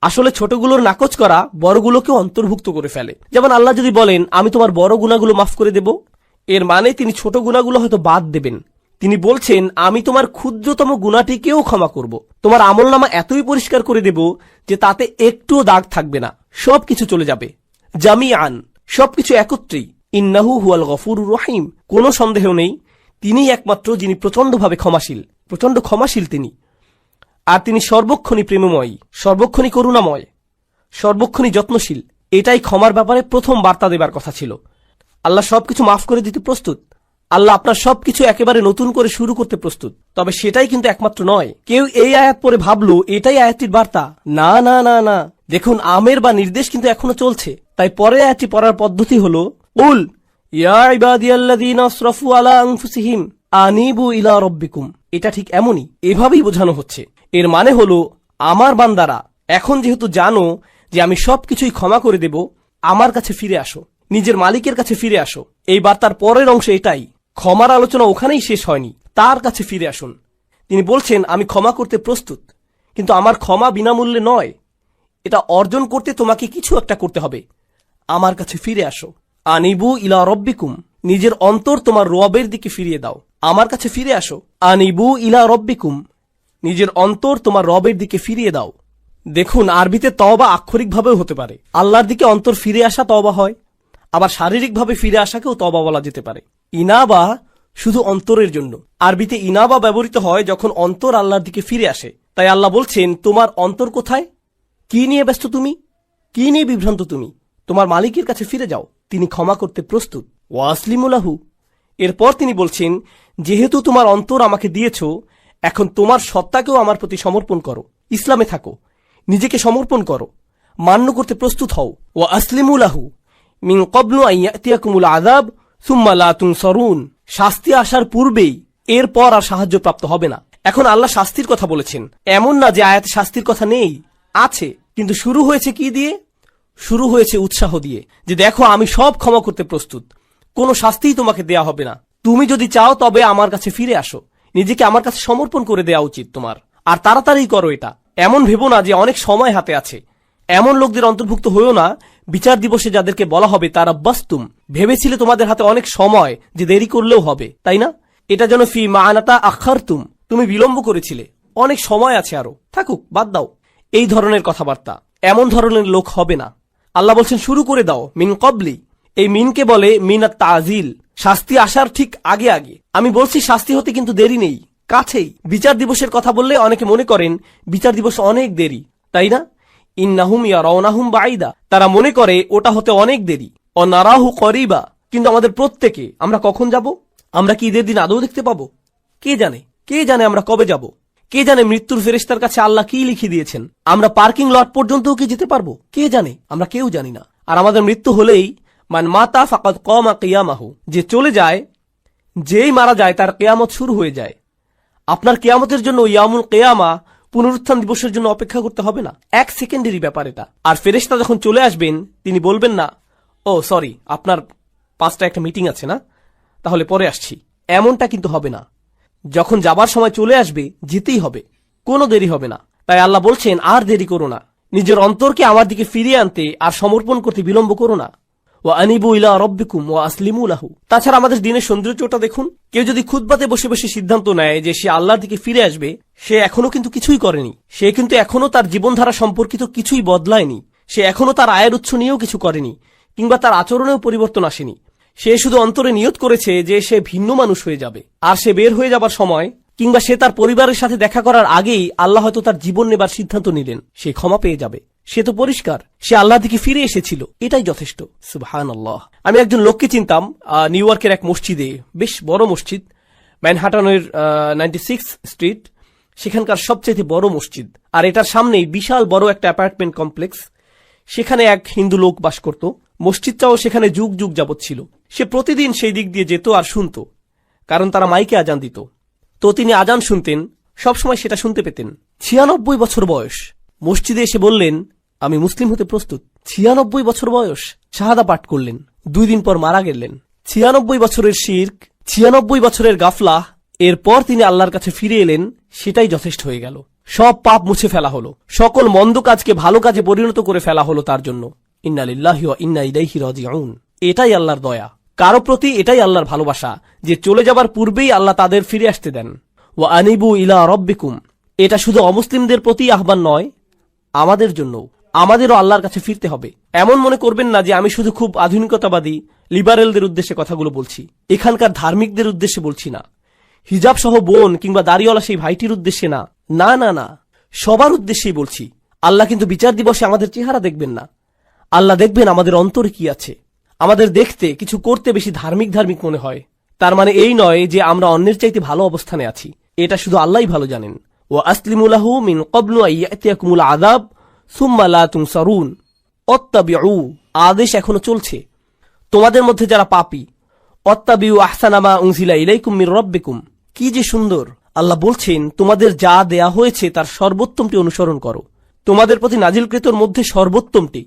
আসলে ছোটগুলোর নাকচ করা বড়গুলোকেও অন্তর্ভুক্ত করে ফেলে। যেমন আল্লাহ যদি বলেন আমি তোমার বড় গুনাহগুলো মাফ করে দেব, এর মানে তিনি ছোট গুনাহগুলো হয়তো বাদ দেবেন। তিনি বলছেন আমি তোমার ক্ষুদ্রতম গুনাহটিকেও ক্ষমা করব, তোমার আমলনামা এতই পরিষ্কার করে দেব যে তাতে একটুও দাগ থাকবে না, সবকিছু চলে যাবে। জামিআন, সবকিছু একত্রেই। ইন্নাহু হুয়াল গফুরুর রহিম, কোনো সন্দেহ নেই তিনিই একমাত্র যিনি প্রচন্ডভাবে ক্ষমাশীল, প্রচন্ড ক্ষমাশীল তিনি। আর তিনি সর্বক্ষণই প্রেমময়, সর্বক্ষণই করুণাময়, সর্বক্ষণই যত্নশীল। এটাই ক্ষমার ব্যাপারে প্রথম বার্তা দেবার কথা ছিল। আল্লাহ সবকিছু মাফ করে দিতে প্রস্তুত। আল্লাহ আপনার সবকিছু একেবারে নতুন করে শুরু করতে প্রস্তুত। তবে সেটাই কিন্তু একমাত্র নয়। কেউ এই আয়াত পরে ভাবলো এটাই আয়াতটির বার্তা। না না না না, দেখুন আমের বা নির্দেশ কিন্তু এখনো চলছে। তাই পরে আয়াতটি পড়ার পদ্ধতি হলো উল ইয়া ইবাদিয়াল্লাযীনা আসরাফু আলা আনফুসিহিম আনিবু ইলা রাব্বিকুম। এটা ঠিক এমনই, এভাবেই বোঝানো হচ্ছে। এর মানে হলো আমার বান্দারা এখন যেহেতু জানো যে আমি সবকিছুই ক্ষমা করে দেব, আমার কাছে ফিরে আসো, নিজের মালিকের কাছে ফিরে আসো। এই বার্তার পরের অংশ এটাই। ক্ষমার আলোচনা ওখানেই শেষ হয়নি, তার কাছে ফিরে আসুন। তিনি বলছেন আমি ক্ষমা করতে প্রস্তুত, কিন্তু আমার ক্ষমা বিনামূল্যে নয়, এটা অর্জন করতে তোমাকে কিছু একটা করতে হবে। আমার কাছে ফিরে আসো। আনিবু ইলা রব্বিকুম, নিজের অন্তর তোমার রবের দিকে ফিরিয়ে দাও। আমার কাছে ফিরে আসো। আনিবু ইলা রব্বিকুম, নিজের অন্তর তোমার রবের দিকে ফিরিয়ে দাও। দেখুন আরবিতে তওবা আক্ষরিকভাবেও হতে পারে, আল্লাহর দিকে অন্তর ফিরে আসা তওবা হয়, আবার শারীরিকভাবে ফিরে আসাকেও তওবা বলা যেতে পারে। ইনাবা শুধু অন্তরের জন্য। আরবিতে ইনাবা ব্যবহৃত হয় যখন অন্তর আল্লাহর দিকে ফিরে আসে। তাই আল্লাহ বলছেন তোমার অন্তর কোথায়? কি নিয়ে ব্যস্ত তুমি? কি নিয়ে বিভ্রান্ত তুমি? তোমার মালিকের কাছে ফিরে যাও, তিনি ক্ষমা করতে প্রস্তুত। ওয়াসলিমু লাহু। এরপর তিনি বলছেন যেহেতু তোমার অন্তর আমাকে দিয়েছ, এখন তোমার সত্তাকেও আমার প্রতি সমর্পণ করো, ইসলামে থাকো, নিজেকে সমর্পণ করো, মান্য করতে প্রস্তুত হও। ওয়া আসলিমু লাহু মিন ক্বাবলু আন ইয়াতিয়াকুমুল আযাব সুম্মা লা তুনসারুন। শাস্তি আসার পূর্বেই এরপর আর সাহায্য প্রাপ্ত হবে না। এখন আল্লাহ শাস্তির কথা বলেছেন, এমন না যে আয়াতে শাস্তির কথা নেই, আছে, কিন্তু শুরু হয়েছে কি দিয়ে? শুরু হয়েছে উৎসাহ দিয়ে, যে দেখো আমি সব ক্ষমা করতে প্রস্তুত, কোনো শাস্তিই তোমাকে দেয়া হবে না। তুমি যদি চাও তবে আমার কাছে ফিরে আসো, নিজেকে আমার কাছে সমর্পণ করে দেওয়া উচিত তোমার, আর তাড়াতাড়ি করো এটা। এমন ভেবো না যে অনেক সময় হাতে আছে। এমন লোকদের অন্তর্ভুক্ত হয়েও না বিচার দিবসে যাদেরকে বলা হবে তারা বাস্তুম, ভেবেছিলে তোমাদের হাতে অনেক সময় যে দেরি করলেও হবে, তাই না? এটা যেন ফি মাআনাতা আখারতুম, তুমি বিলম্ব করেছিলে, অনেক সময় আছে, আরো থাকুক, বাদ দাও। এই ধরনের কথাবার্তা, এমন ধরনের লোক হবে না। আল্লাহ বলছেন শুরু করে দাও মিন কবলি। এই মিনকে বলে মিনাত তাজিল, শাস্তি আসার ঠিক আগে আগে। আমি বলছি শাস্তি হতে কিন্তু দেরি নেই, কাছেই। বিচার দিবসের কথা বললে অনেকে মনে করেন বিচার দিবস অনেক দেরি, তাই না? ইন্নাহুম ইয়ারাউনাহুম বাঈদা, তারা মনে করে ওটা হতে অনেক দেরি। অনারাহু করিবা, কিন্তু আমাদের প্রত্যেকে আমরা কখন যাব? আমরা কি ঈদের দিন আদৌ দেখতে পাবো? কে জানে, কে জানে আমরা কবে যাব? কে জানে মৃত্যুর ফেরেশতার কাছে আল্লাহ কি লিখে দিয়েছেন? আমরা পার্কিং লট পর্যন্তও কি যেতে পারবো? কে জানে, আমরা কেউ জানি না। আর আমাদের মৃত্যু হলেই মান মাতা ফাকাদ কামা কিয়ামাহু, যে চলে যায়, যেই মারা যায় তার কেয়ামত শুরু হয়ে যায়। আপনার কেয়ামতের জন্য ইয়ামুল কেয়ামা, পুনরুত্থান দিবসের জন্য অপেক্ষা করতে হবে না। 1 সেকেন্ডেরই ব্যাপার এটা। আর ফেরেশতা যখন চলে আসবেন, তিনি বলবেন না, ও সরি, আপনার 5টা একটা মিটিং আছে না, তাহলে পরে আসছি। এমনটা কিন্তু হবে না। যখন যাবার সময় চলে আসবে, যেতেই হবে, কোনো দেরি হবে না। তাই আল্লাহ বলছেন, আর দেরি করো না, নিজের অন্তরকে আমার দিকে ফিরিয়ে আনতে আর সমর্পণ করতে বিলম্ব করো না। ওয়া আনিবু ইলা রাব্বিকুম ওয়া আসলিমু লাহু। তাছাড়া আমাদের দিনের সৌন্দর্যটা দেখুন। কেউ যদি খুতবাতে বসে বসে সিদ্ধান্ত নেয় যে সে আল্লাহর দিকে ফিরে আসবে, সে এখনো কিন্তু কিছুই করেনি। সে কিন্তু এখনো তার জীবনধারা সম্পর্কিত কিছুই বদলায়নি। সে এখনো তার আয়ের উৎস নিয়েও কিছু করেনি, কিংবা তার আচরণেও পরিবর্তন আসেনি। সে শুধু অন্তরে নিয়ত করেছে যে সে ভিন্ন মানুষ হয়ে যাবে। আর সে বের হয়ে যাবার সময়, কিংবা সে তার পরিবারের সাথে দেখা করার আগেই আল্লাহ হয়তো তার জীবন নেবার সিদ্ধান্ত নিলেন, সে ক্ষমা পেয়ে যাবে। সে তো পরিষ্কার, সে আল্লাহর দিকে ফিরে এসেছিল, এটাই যথেষ্ট। সুবহানাল্লাহ। আমি একজন লোককে চিনতাম নিউ ইয়র্কের এক মসজিদে, বেশ বড় মসজিদ, ম্যানহাটনের 96 স্ট্রিট, সেখানকার সবচেয়ে বড় মসজিদ। আর এটার সামনেই বিশাল বড় একটা অ্যাপার্টমেন্ট কমপ্লেক্স। সেখানে এক হিন্দু লোক বাস করত। মসজিদটাও সেখানে যুগ যুগ যাবৎ ছিল। সে প্রতিদিন সেই দিক দিয়ে যেত আর শুনত, কারণ তারা মাইকে আজান দিত। তো তিনি আজান শুনতেন, সবসময় সেটা শুনতে পেতেন। 96 বছর বয়স। মসজিদে এসে বললেন, আমি মুসলিম হতে প্রস্তুত। 96 বছর বয়স। শাহাদা পাঠ করলেন। 2 দিন পর মারা গেলেন। 96 বছরের শিরক, 96 বছরের গাফলা। এরপর তিনি আল্লাহর কাছে ফিরে এলেন, সেটাই যথেষ্ট হয়ে গেল। সব পাপ মুছে ফেলা হলো, সকল মন্দ কাজকে ভালো কাজে পরিণত করে ফেলা হলো তার জন্য। ইন্না লিল্লাহি ওয়া ইন্না ইলাইহি রাজিউন। এটাই আল্লাহর দয়া, কারো প্রতি এটাই আল্লাহর ভালোবাসা, যে চলে যাবার পূর্বেই আল্লাহ তাদের ফিরে আসতে দেন। ওয়া আনিবু ইলা রাব্বিকুম। এটা শুধু অমুসলিমদের প্রতি আহ্বান নয়, আমাদের জন্য। আমাদেরও আল্লাহর কাছে ফিরতে হবে। এমন মনে করবেন না যে আমি শুধু খুব আধুনিকতাবাদী লিবারেলদের উদ্দেশ্যে কথাগুলো বলছি, এখানকার ধার্মিকদের উদ্দেশ্যে বলছি না, হিজাব সহ বোন কিংবা দাড়িওয়ালা সেই ভাইটির উদ্দেশ্যে না, না না না, সবার উদ্দেশ্যেই বলছি। আল্লাহ কিন্তু বিচার দিবসে আমাদের চেহারা দেখবেন না, আল্লাহ দেখবেন আমাদের অন্তরে কি আছে। আমাদের দেখতে, কিছু করতে বেশি ধার্মিক ধার্মিক মনে হয়, তার মানে এই নয় যে আমরা অন্যের চাইতে ভালো অবস্থানে আছি। এটা শুধু আল্লাহই ভালো জানেন। ওয়া আসলিমু লাহু মিন ক্বাবলু আইয়াতিয়াকুমুল আযাব সুম্মা লা তুনসারুন। অত্তাবিউ, আদেশ এখনো চলছে। তোমাদের মধ্যে যারা পাপী, অত্তাবিউ আহসানা মা উনজিলা ইলাইকুম মির রাব্বিকুম। কি যে সুন্দর! আল্লাহ বলছেন, তোমাদের যা দেয়া হয়েছে তার সর্বোত্তমটি অনুসরণ করো। তোমাদের প্রতি নাজিলকৃতর মধ্যে সর্বোত্তমটি।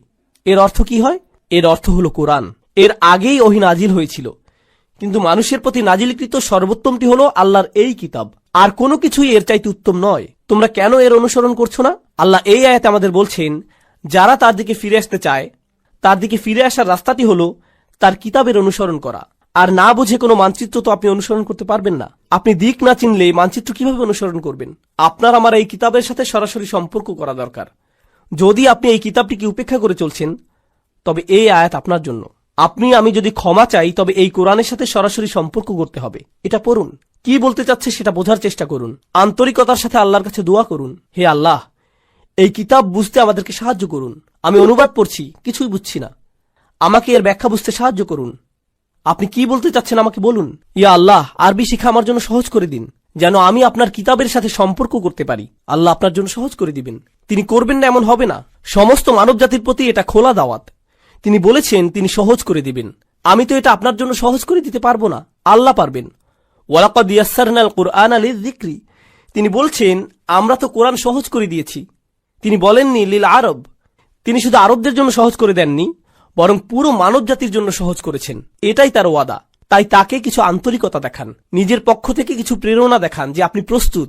এর অর্থ কি হয়? এর অর্থ হলো কোরআন। এর আগেই ওহী নাজিল হয়েছিল, কিন্তু মানুষের প্রতি নাজিলকৃত সর্বোত্তমটি হলো আল্লাহর এই কিতাব। আর কোনো কিছুই এর চাইতে উত্তম নয়। তোমরা কেন এর অনুসরণ করছো না? আল্লাহ এই আয়াতে আমাদের বলছেন, যারা তার দিকে ফিরে আসতে চায়, তার দিকে ফিরে আসার রাস্তাটি হলো তার কিতাবের অনুসরণ করা। আর না বুঝে কোনো মানচিত্র তো আপনি অনুসরণ করতে পারবেন না। আপনি দিক না চিনলে মানচিত্র কিভাবে অনুসরণ করবেন? আপনার আমার এই কিতাবের সাথে সরাসরি সম্পর্ক করা দরকার। যদি আপনি এই কিতাবটিকে উপেক্ষা করে চলছেন, তবে এই আয়াত আপনার জন্য। আপনি আমি যদি ক্ষমা চাই, তবে এই কোরআনের সাথে সরাসরি সম্পর্ক করতে হবে। এটা পড়ুন, কি বলতে চাচ্ছে সেটা বোঝার চেষ্টা করুন, আন্তরিকতার সাথে আল্লাহর কাছে দোয়া করুন, হে আল্লাহ, এই কিতাব বুঝতে আমাদেরকে সাহায্য করুন। আমি অনুবাদ পড়ছি, কিছুই বুঝছি না, আমাকে এর ব্যাখ্যা বুঝতে সাহায্য করুন। আপনি কি বলতে চাচ্ছেন আমাকে বলুন। ইয়া আল্লাহ, আরবি শিখা আমার জন্য সহজ করে দিন, যেন আমি আপনার কিতাবের সাথে সম্পর্ক করতে পারি। আল্লাহ আপনার জন্য সহজ করে দিবেন। তিনি করবেন না এমন হবে না। সমস্ত মানব জাতির প্রতি এটা খোলা দাওয়াত। তিনি বলেছেন তিনি সহজ করে দিবেন। আমি তো এটা আপনার জন্য সহজ করে দিতে পারবো না, আল্লাহ পারবেন। ওয়ালাকাদ ইয়াসসারনাল কুরআনা লিযিকরি। তিনি বলছেন আমরা তো কোরআন সহজ করে দিয়েছি। তিনি বলেননি লিল আরব। তিনি শুধু আরবদের জন্য সহজ করে দেননি, বরং পুরো মানব জাতির জন্য সহজ করেছেন। এটাই তার ওয়াদা। তাই তাকে কিছু আন্তরিকতা দেখান, নিজের পক্ষ থেকে কিছু প্রেরণা দেখান যে আপনি প্রস্তুত,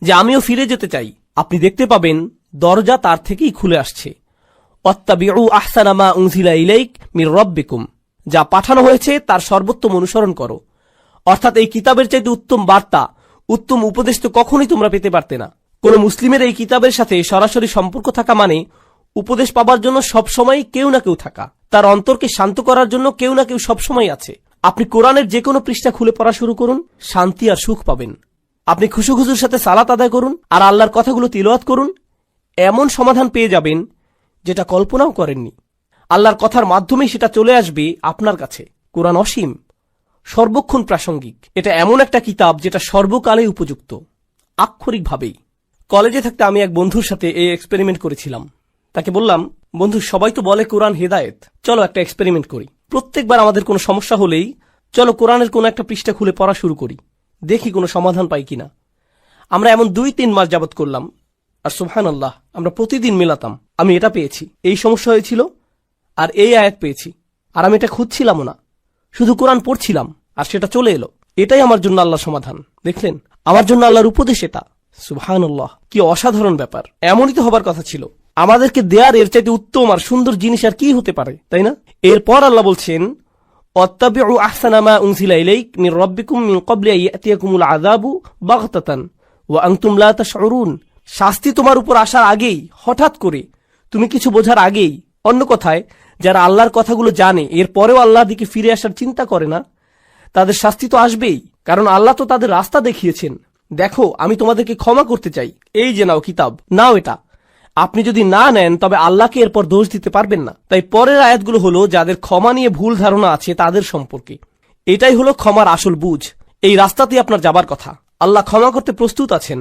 যে আমিও ফিরে যেতে চাই। আপনি দেখতে পাবেন দরজা তার থেকেই খুলে আসছে। অত্তাবিউ আহসানা মা উনজিলা ইলাইক মির রাব্বিকুম। যা পাঠানো হয়েছে তার সর্বোত্তম অনুসরণ করো। অর্থাৎ এই কিতাবের চাইতে উত্তম বার্তা, উত্তম উপদেশ তো কখনোই তোমরা পেতে পারতে না। কোন মুসলিমের এই কিতাবের সাথে সরাসরি সম্পর্ক থাকা মানে উপদেশ পাবার জন্য সবসময় কেউ না কেউ থাকা, তার অন্তরকে শান্ত করার জন্য কেউ না কেউ সবসময় আছে। আপনি কোরআনের যে কোনো পৃষ্ঠা খুলে পড়া শুরু করুন, শান্তি আর সুখ পাবেন। আপনি খুশুখুজুর সাথে সালাত আদায় করুন আর আল্লাহর কথাগুলো তিলাওয়াত করুন, এমন সমাধান পেয়ে যাবেন যেটা কল্পনাও করেননি। আল্লাহর কথার মাধ্যমেই সেটা চলে আসবে আপনার কাছে। কোরআন অসীম, সর্বক্ষণ প্রাসঙ্গিক। এটা এমন একটা কিতাব যেটা সর্বকালে উপযুক্ত, আক্ষরিকভাবেই। কলেজে থাকতে আমি এক বন্ধুর সাথে এই এক্সপেরিমেন্ট করেছিলাম। তাকে বললাম, বন্ধু, সবাই তো বলে কোরআন হেদায়েত, চলো একটা এক্সপেরিমেন্ট করি। প্রত্যেকবার আমাদের কোনো সমস্যা হলেই চলো কোরআনের কোন একটা পৃষ্ঠা খুলে পড়া শুরু করি, দেখি কোনো সমাধান পাই কিনা। আমরা এমন 2-3 মাস যাবত করলাম, আর সুবহানাল্লাহ, আমরা প্রতিদিন মেলাতাম। আমি এটা পেয়েছি, এই সমস্যা হয়েছিল, আর এই আয়াত পেয়েছি, আর আমি এটা খুঁজছিলামও না, শুধু কোরআন পড়ছিলাম আর সেটা চলে এলো। এটাই আমার জন্য আল্লাহর সমাধান। দেখলেন, আমার জন্য আল্লাহর উপদেশ এটা। সুবহানাল্লাহ, কি অসাধারণ ব্যাপার। এমনই তো হবার কথা ছিল। আমাদেরকে দেয়ার এর চাইতে উত্তম আর সুন্দর জিনিস আর কি হতে পারে, তাই না? এরপর আল্লাহ বলছেন, ওয়াত্তাবিউ আহসানা মা উনজিলা ইলাইক মির রাব্বিকুম মিন ক্বাবলি আন ইয়াতিয়াকুমুল আযাবু বাগতাতান ওয়া আনতুম লা তাশউরুন। শাস্তি তোমার উপর আসার আগেই, হঠাৎ করে, তুমি কিছু বোঝার আগেই। অন্য কথায়, যারা আল্লাহর কথাগুলো জানে এরপরেও আল্লাহর দিকে ফিরে আসার চিন্তা করে না, তাদের শাস্তি তো আসবেই, কারণ আল্লাহ তো তাদের রাস্তা দেখিয়েছেন। দেখো, আমি তোমাদেরকে ক্ষমা করতে চাই, এই যে নাও কিতাব, নাও এটা। আপনি যদি না নেন তবে আল্লাহকে এরপর দোষ দিতে পারবেন না। তাই পরের আয়াতগুলো হলো যাদের ক্ষমা নিয়ে ভুল ধারণা আছে তাদের সম্পর্কে। এটাই হলো ক্ষমার আসল বুঝ। এই রাস্তাতে আপনার যাবার কথা। আল্লাহ ক্ষমা করতে প্রস্তুত আছেন,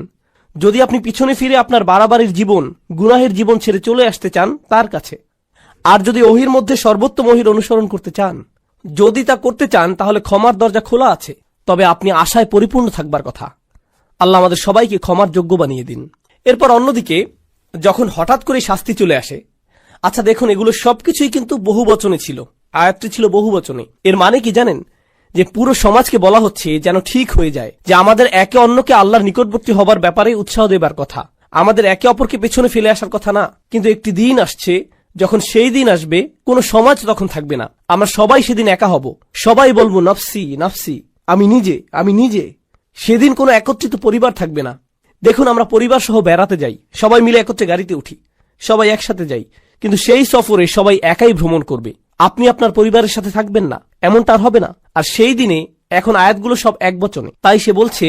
যদি আপনি পিছনে ফিরে আপনার বাড়াবাড়ির জীবন, গুনাহের জীবন ছেড়ে চলে আসতে চান তার কাছে। আর যদি ওহির মধ্যে সর্বোত্তম ওহির অনুসরণ করতে চান, যদি তা করতে চান, তাহলে ক্ষমার দরজা খোলা আছে। তবে আপনি আশায় পরিপূর্ণ থাকবার কথা। আল্লাহ আমাদের সবাইকে ক্ষমার যোগ্য বানিয়ে দিন। এরপর অন্যদিকে যখন হঠাৎ করে শাস্তি চলে আসে, আচ্ছা দেখুন, এগুলো সবকিছুই কিন্তু বহু বচনে ছিল। আয়াতটি ছিল বহু বচনে। এর মানে কি জানেন? যে পুরো সমাজকে বলা হচ্ছে যেন ঠিক হয়ে যায় যে আমাদের একে অন্যকে আল্লাহর নিকটবর্তী হবার ব্যাপারে উৎসাহ দেবার কথা, আমাদের একে অপরকে পেছনে ফেলে আসার কথা না। কিন্তু একটি দিন আসছে, যখন সেই দিন আসবে, কোন সমাজ তখন থাকবে না। আমরা সবাই সেদিন একা হব। সবাই বলবো নফসি নফসি, আমি নিজে, আমি নিজে। সেদিন কোনো একত্রিত পরিবার থাকবে না। দেখুন, আমরা পরিবার সহ বেড়াতে যাই, সবাই মিলে একত্রে গাড়িতে উঠি, সবাই একসাথে যাই, কিন্তু সেই সফরে সবাই একাই ভ্রমণ করবে। আপনি আপনার পরিবারের সাথে থাকবেন না, এমনটা আর হবে না। আর সেই দিনে, এখন আয়াতগুলো সব এক বচনে, তাই সে বলছে,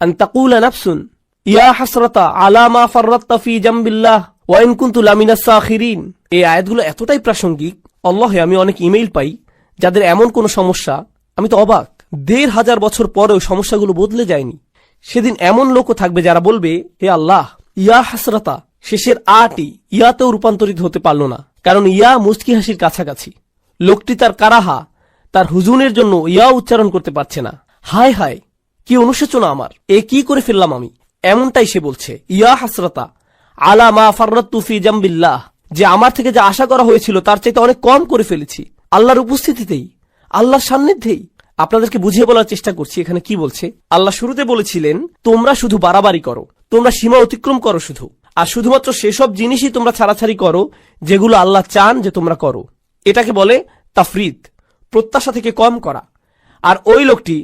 আন তাকুলা নাফসুন ইয়া হাসরাতা আলা মা ফাররাততা ফি জামবিল্লাহ ওয়া ইন কুনতু লামিনাস সাখিরিন। এই আয়াতগুলো এতটাই প্রাসঙ্গিক, আল্লাহে, আমি অনেক ইমেইল পাই যাদের এমন কোন সমস্যা, আমি তো অবাক। ১,৫০০ বছর পরেও সমস্যাগুলো বদলে যায়নি। সেদিন এমন লোকও থাকবে যারা বলবে, হে আল্লাহ, ইয়া হাসরাতা, শেষের আটি ইয়াতেও রূপান্তরিত হতে পারল না, কারণ ইয়া মুস্কি হাসির কাছাকাছি। লোকটি তার কারাহা, তার হুজুনের জন্য ইয়া উচ্চারণ করতে পারছে না। হায় হায়, কি অনুশোচনা আমার, এ কি করে ফেললাম আমি। এমনটাই সে বলছে, ইয়া হাসরাতা আলা মা ফাররাততু ফি জামবিল্লাহ, যে আমার থেকে যা আশা করা হয়েছিল তার চাইতে অনেক কম করে ফেলেছি, আল্লাহর উপস্থিতিতেই, আল্লাহর সান্নিধ্যেই। আপনাদেরকে বুঝিয়ে বলার চেষ্টা করছি এখানে কি বলছে। আল্লাহ শুরুতে বলেছিলেন, তোমরা শুধু বাড়াবাড়ি করো, তোমরা সীমা অতিক্রম করো শুধু, আর শুধুমাত্র সেসব জিনিসই তোমরা ছাড়াছাড়ি করো যেগুলো আল্লাহ চান যে তোমরা করো। এটাকে বলে তাফরিদ, প্রত্যাশা থেকে কম করা। আর ওই লোকটি,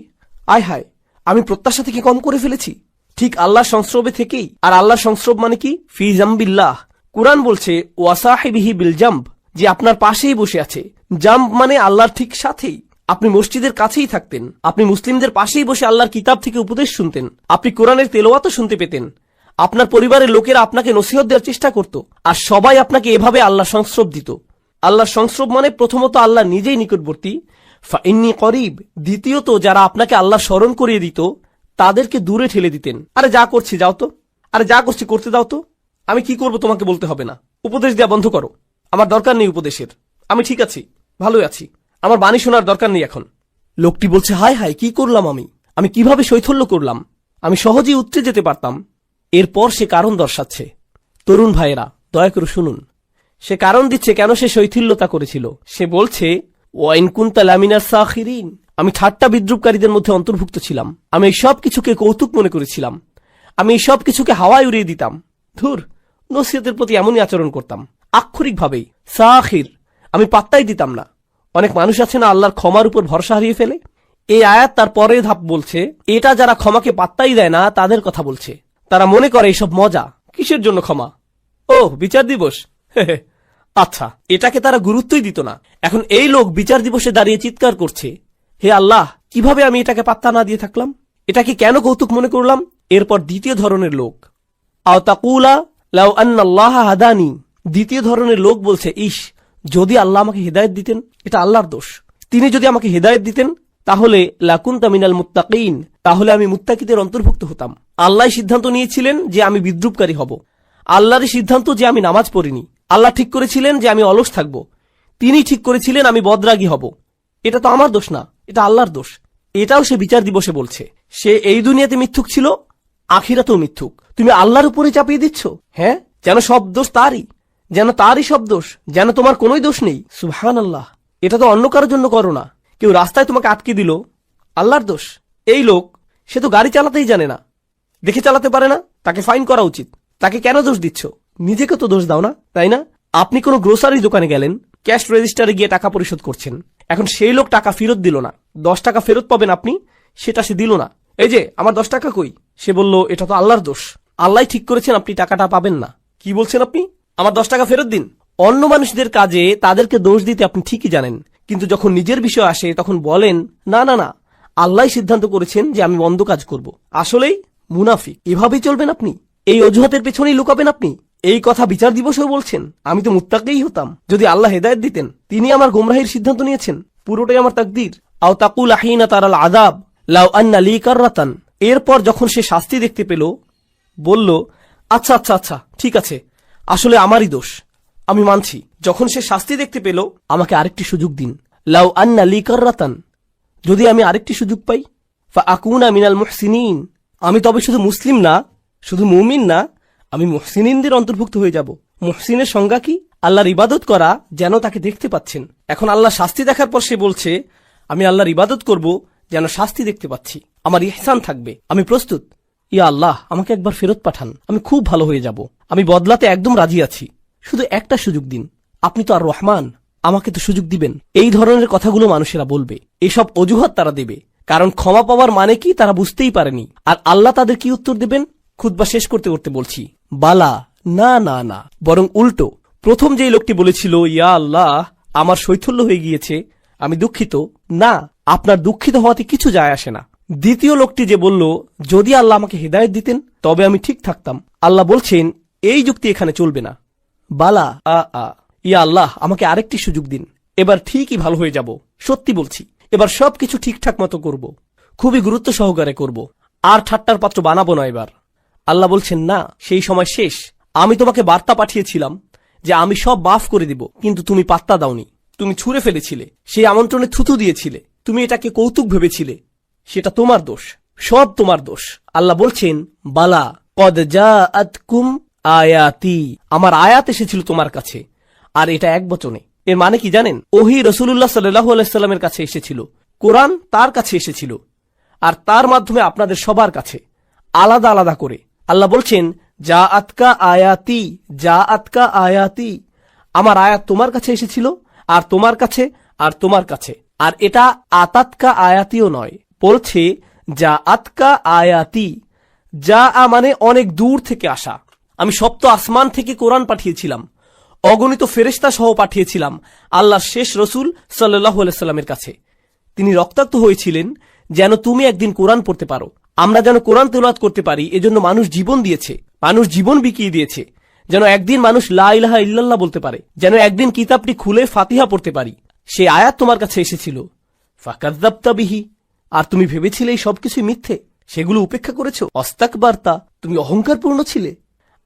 আয় হায়, আমি প্রত্যাশা থেকে কম করে ফেলেছি, ঠিক আল্লাহর সংস্রবে থেকেই। আর আল্লাহর সংস্রব মানে কি? ফি জামবিল্লাহ। কুরআন বলছে ওয়াসাহিবিহি বিল জামব, যে আপনার পাশেই বসে আছে। জামব মানে আল্লাহর ঠিক সাথেই। আপনি মসজিদের কাছেই থাকতেন, আপনি মুসলিমদের পাশেই বসে আল্লাহর কিতাব থেকে উপদেশ শুনতেন, আপনি কোরআনের তেলাওয়াতও শুনতে পেতেন, আপনার পরিবারের লোকেরা আপনাকে নসিহত দেওয়ার চেষ্টা করত, আর সবাই আপনাকে এভাবে আল্লাহর সংস্রব দিত। আল্লাহর সংস্রব মানে প্রথমত আল্লাহ নিজেই নিকটবর্তী, ফাইন্নী করিব। দ্বিতীয়ত যারা আপনাকে আল্লাহ স্মরণ করিয়ে দিত তাদেরকে দূরে ঠেলে দিতেন। আরে যা করছি যাও তো, আরে যা করছি করতে দাও তো, আমি কি করব তোমাকে বলতে হবে না, উপদেশ দেওয়া বন্ধ করো, আমার দরকার নেই উপদেশের, আমি ঠিক আছি, ভালোই আছি, আমার বাণী শোনার দরকার নেই এখন। লোকটি বলছে, হায় হায়, কি করলাম আমি কিভাবে শৈথল্য করলাম, আমি সহজেই উতরে যেতে পারতাম। এরপর সে কারণ দর্শাচ্ছে। তরুণ ভাইয়েরা, দয়া করে শুনুন, সে কারণ দিচ্ছে কেন সে শৈথিল্যতা করেছিল। সে বলছে, ওয়া ইন কুনতা লামিনাস সাখিরিন, আমি ঠাট্টা বিদ্রুপকারীদের মধ্যে অন্তর্ভুক্ত ছিলাম, আমি এই সব কিছুকে কৌতুক মনে করেছিলাম, আমি এই সব কিছুকে হাওয়ায় উড়িয়ে দিতাম। ধুর, নসিহতের প্রতি এমনই আচরণ করতাম, আক্ষরিকভাবেই সাখির, আমি পাত্তাই দিতাম না। অনেক মানুষ আছে না আল্লাহর ক্ষমার উপর ভরসা হারিয়ে ফেলে। এই আয়াত তার পরের ধাপ বলছে, এটা যারা ক্ষমাকে পাত্তাই দেয় না তাদের কথা বলছে। তারা মনে করে এসব মজা, কিসের জন্য ক্ষমা, ও বিচার দিবস, আচ্ছা, এটাকে তারা গুরুত্বই দিত না। এখন এই লোক বিচার দিবসে দাঁড়িয়ে চিৎকার করছে, হে আল্লাহ, কিভাবে আমি এটাকে পাত্তা না দিয়ে থাকলাম, এটাকে কেন কৌতুক মনে করলাম। এরপর দ্বিতীয় ধরনের লোক, আও তাকুলা লাউ আন্নাল্লাহ হাদানি, দ্বিতীয় ধরনের লোক বলছে, ইস, যদি আল্লাহ আমাকে হেদায়েত দিতেন, এটা আল্লাহর দোষ, তিনি যদি আমাকে হেদায়েত দিতেন তাহলে লাকুনতা মিনাল মুত্তাকিন, তাহলে আমি মুত্তাকিদের অন্তর্ভুক্ত হতাম। আল্লাহ সিদ্ধান্ত নিয়েছিলেন যে আমি বিদ্রুপকারী হব, আল্লাহরই সিদ্ধান্ত যে আমি নামাজ পড়িনি, আল্লাহ ঠিক করেছিলেন যে আমি অলস থাকব, তিনি ঠিক করেছিলেন আমি বদরাগী হব, এটা তো আমার দোষ না, এটা আল্লাহর দোষ। এটাও সে বিচার দিবসে বলছে। সে এই দুনিয়াতে মিথ্যুক ছিল, আখিরাতেও মিথ্যুক। তুমি আল্লাহর উপরে চাপিয়ে দিচ্ছ, হ্যাঁ, যেন সব দোষ তারই, যেন তারই সব দোষ, যেন তোমার কোনোই দোষ নেই। সুবহানাল্লাহ, এটা তো অন্য কারোর জন্য করো না। কেউ রাস্তায় তোমাকে আটকে দিল, আল্লাহর দোষ। এই লোক, সে তো গাড়ি চালাতেই জানে না, দেখে চালাতে পারে না, তাকে ফাইন করা উচিত। তাকে কেন দোষ দিচ্ছ? নিজেকে তো দোষ দাও না, তাই না? আপনি কোনো গ্রোসারি দোকানে গেলেন, ক্যাশ রেজিস্টারে গিয়ে টাকা পরিশোধ করছেন। এখন সেই লোক টাকা ফেরত দিল না, 10 টাকা ফেরত পাবেন আপনি, সেটা সে দিল না। এই যে আমার 10 টাকা কই? সে বলল এটা তো আল্লাহর দোষ, আল্লাহ ঠিক করেছেন আপনি টাকাটা পাবেন না। কি বলছেন আপনি? আমার 10 টাকা ফেরত দিন। অন্য মানুষদের কাজে তাদেরকে দোষ দিতে আপনি ঠিকই জানেন, কিন্তু যখন নিজের বিষয় আসে তখন বলেন না না না, আল্লাহ সিদ্ধান্ত করেছেন যে আমি মন্দ কাজ করব। আসলেই মুনাফিক। এভাবেই চলবেন আপনি? এই অজুহাতের পেছনেই লুকাবেন আপনি? এই কথা বিচার দিবসেও বলছেন? আমি তো মুত্তাকিই হতাম যদি আল্লাহ হেদায়েত দিতেন। তিনি আমার গোমরাহির সিদ্ধান্ত নিয়েছেন, পুরোটাই আমার তাকদীর। আও তাকুল হিনা তারাল আযাব লাউ আন্না লি কাররাতান। এরপর যখন সে শাস্তি দেখতে পেল, বলল আচ্ছা আচ্ছা আচ্ছা ঠিক আছে, আসলে আমারই দোষ, আমি মানছি। যখন সে শাস্তি দেখতে পেল, আমাকে আরেকটি সুযোগ দিন। লাউ আন্না লি কাররাতান, যদি আমি আরেকটি সুযোগ পাই, ফা আকুনা মিনাল মুহসিনিন, আমি তবে শুধু মুসলিম না, শুধু মুমিন না, আমি মুহসিনিনদের অন্তর্ভুক্ত হয়ে যাব। মুহসিনের সংজ্ঞা কি? আল্লাহর ইবাদত করা যেন তাকে দেখতে পাচ্ছেন। এখন আল্লাহ শাস্তি দেখার পর সে বলছে আমি আল্লাহর ইবাদত করব যেন শাস্তি দেখতে পাচ্ছি, আমার ইহসান থাকবে, আমি প্রস্তুত। ইয়া আল্লাহ, আমাকে একবার ফেরত পাঠান, আমি খুব ভালো হয়ে যাব, আমি বদলাতে একদম রাজি আছি, শুধু একটা সুযোগ দিন, আপনি তো আর রহমান, আমাকে তো সুযোগ দিবেন। এই ধরনের কথাগুলো মানুষেরা বলবে, এসব অজুহাত তারা দেবে, কারণ ক্ষমা পাওয়ার মানে কি তারা বুঝতেই পারেনি। আর আল্লাহ তাদের কি উত্তর দেবেন? খুতবা শেষ করতে করতে বলছি, বালা, না না না, বরং উল্টো। প্রথম যেই লোকটি বলেছিল ইয়া আল্লাহ আমার শৈথল্য হয়ে গিয়েছে, আমি দুঃখিত, না, আপনার দুঃখিত হওয়াতে কিছু যায় আসে না। দ্বিতীয় লোকটি যে বলল যদি আল্লাহ আমাকে হেদায়েত দিতেন তবে আমি ঠিক থাকতাম, আল্লাহ বলছেন এই যুক্তি এখানে চলবে না। বালা, ইয়া আল্লাহ আমাকে আরেকটি সুযোগ দিন, এবার ঠিকই ভালো হয়ে যাব, সত্যি বলছি, এবার সবকিছু ঠিকঠাক মতো করব, খুবই গুরুত্ব সহকারে করব, আর ঠাট্টার পাত্র বানাবো না এবার। আল্লাহ বলছেন না, সেই সময় শেষ। আমি তোমাকে বার্তা পাঠিয়েছিলাম যে আমি সব মাফ করে দিব, কিন্তু তুমি পাত্তা দাওনি, তুমি ছুঁড়ে ফেলেছিলে, সেই আমন্ত্রণে থুথু দিয়েছিলে, তুমি এটাকে কৌতুক ভেবেছিলে, সেটা তোমার দোষ, সব তোমার দোষ। আল্লাহ বলছেন বালা কদ জাআতকুম আয়াতি, আমার আয়াত এসেছিল তোমার কাছে, আর এটা এক বচনে। এর মানে কি জানেন? ওহী রাসূলুল্লাহ সাল্লাল্লাহু আলাইহি সাল্লামের কাছে এসেছিল, কোরআন তার কাছে এসেছিল, আর তার মাধ্যমে আপনাদের সবার কাছে আলাদা আলাদা করে। আল্লাহ বলছেন যা আতকা আয়াতি, যা আতকা আয়াতি, আমার আয়াত তোমার কাছে এসেছিল, আর তোমার কাছে, আর তোমার কাছে। আর এটা আতাতকা আয়াতিও নয়, বলছে যা আতকা আয়াতি। যা মানে অনেক দূর থেকে আসা। আমি সপ্ত আসমান থেকে কোরআন পাঠিয়েছিলাম, অগণিত ফেরেশতা সহ পাঠিয়েছিলাম আল্লাহর শেষ রসুল সাল্লাল্লাহু আলাইহি সাল্লামের কাছে। তিনি রক্তাক্ত হয়েছিলেন যেন তুমি একদিন কোরআন পড়তে পারো, আমরা যেন কোরআন তেলাওয়াত করতে পারি। এজন্য মানুষ জীবন দিয়েছে, মানুষ জীবন বিকিয়ে দিয়েছে, যেন একদিন মানুষ লা ইলাহা ইল্লাল্লাহ বলতে পারে, যেন একদিন কিতাবটি খুলে ফাতিহা পড়তে পারি। সে আয়াত তোমার কাছে এসেছিল, ফাকাযযাবতা বিহি, আর তুমি ভেবেছিলে এই সবকিছু মিথ্যে, সেগুলো উপেক্ষা করেছো। অস্তাকবারতা, তুমি অহংকারপূর্ণ ছিলে,